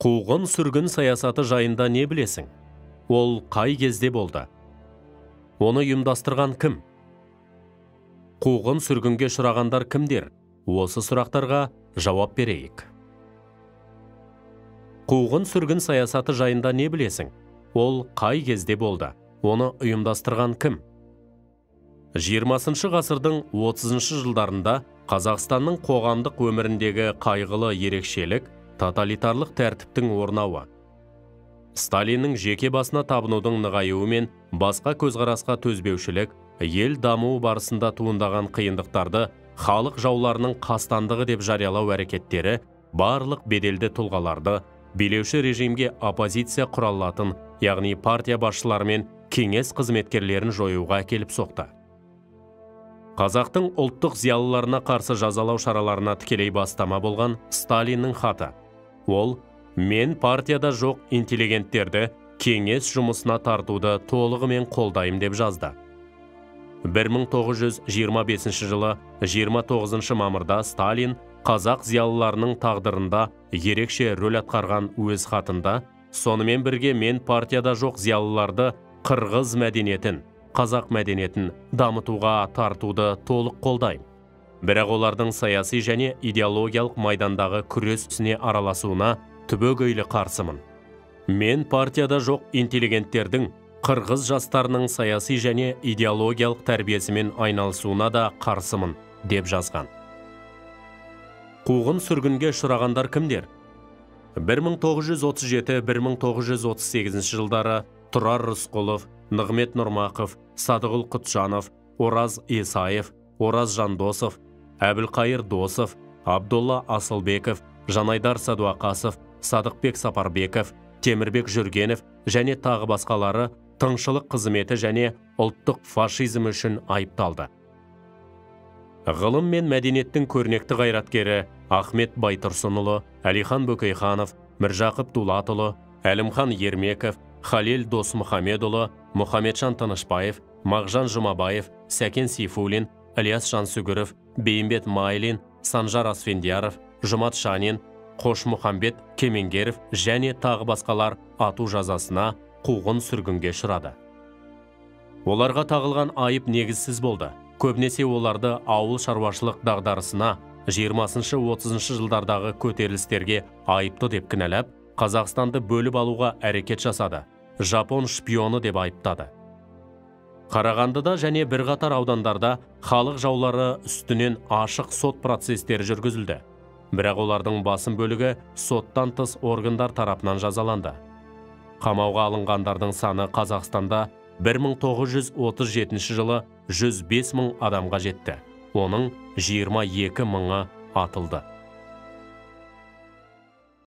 Қуғын сүргін саясаты жайында не білесің? Ол қай кезде болды? Оны ұйымдастырған кім? Қуғын сүргінге ұшырағандар кімдер? Осы сұрақтарға жауап берейік. Қуғын сүргін саясаты жайында не білесің? Ол қай кезде болды? Оны ұйымдастырған кім? 20 ғасырдың 30 жылдарында Қазақстанның қоғамдық өміріндегі қайғылы ерекшелік тоталитарлық тәртіптің орнауы. Сталиннің жеке басына табынудың нығаюы мен басқа көзқарасқа төзбеушілік ел дамуы барысында туындаған қиындықтарды халық жауларының қастандығы деп жариялау әрекеттері барлық беделді тұлғаларды билеуші режимге оппозиция құралатын, яғни партия басшылары мен кеңес қызметкерлерін жоюға әкеліп соқты. Қазақтың ұлттық зиялыларына қарсы жазалау шараларына тікелей бастама болған Сталиннің хаты. Ол, мен партияда жоқ интеллигенттерді кеңес жұмысына тартуды толығымен қолдайым деп жазды. 1925 жылы 29 мамырда Сталин қазақ зиялыларының тағдырында ерекше рөл атқарған өз хатында, сонымен бірге мен партияда жоқ зиялыларды қырғыз мәдениетін, қазақ мәдениетін дамытуға тартуды толық қолдайым. Бірақ олардың саяси және идеологиялық майдандағы күрес ісіне араласуына түбегейлі қарсымын. Мен партияда жоқ интеллигенттердің қырғыз жастарының саяси және идеологиялық тәрбиесімен айналысуына да қарсымын, деп жазған. Қуғын сүргінге ұшырағандар кімдер? 1937-1938 жылдары Тұрар Рысқұлов, Нығмет Нұрмақов, Садығұл Құтжанов, Ораз Исаев, Ораз Жандосов, Әбілқайыр Досов, Абдолла Асылбеков, Жанайдар Садуақасов, Садықбек Сапарбеков, Темірбек Жүргенов және тағы басқалары тыңшылық қызметі және ұлттық фашизм үшін айыпталды. Ғылым мен мәдениеттің көрнекті қайраткері Ахмет Байтұрсынұлы, Әлихан Бөкейханов, Міржақып Дулатұлы, Әлімхан Ермеков, Халел Досмұхамедұлы, Мұхамеджан Тынышбаев, Мағжан Жұмабаев, Сәкен Сейфуллин, Ілияс Жансүгіров, Бейімбет Майлин, Санжар Асфендияров, Жұмат Шанин, Қошмұхамбет Кемеңгеров және тағы басқалар ату жазасына қуғын сүргінге ұшырады. Оларға тағылған айып негізсіз болды. Көбінесе оларды ауыл шаруашылық дағдарысына 20-30 жылдардағы көтерілістерге айыпты деп кінәлап, Қазақстанды бөліп алуға әрекет жасады. Жапон шпионы деп айыптады. Қарағандыда және бірқатар аудандарда халық жаулары үстінен ашық сот процестері жүргізілді. Бірақ олардың басым бөлігі соттан тыс органдар тарапынан жазаланды. Қамауға алынғандардың саны Қазақстанда 1937 жылы 105 мың адамға жетті. Оның 22 мыңы атылды.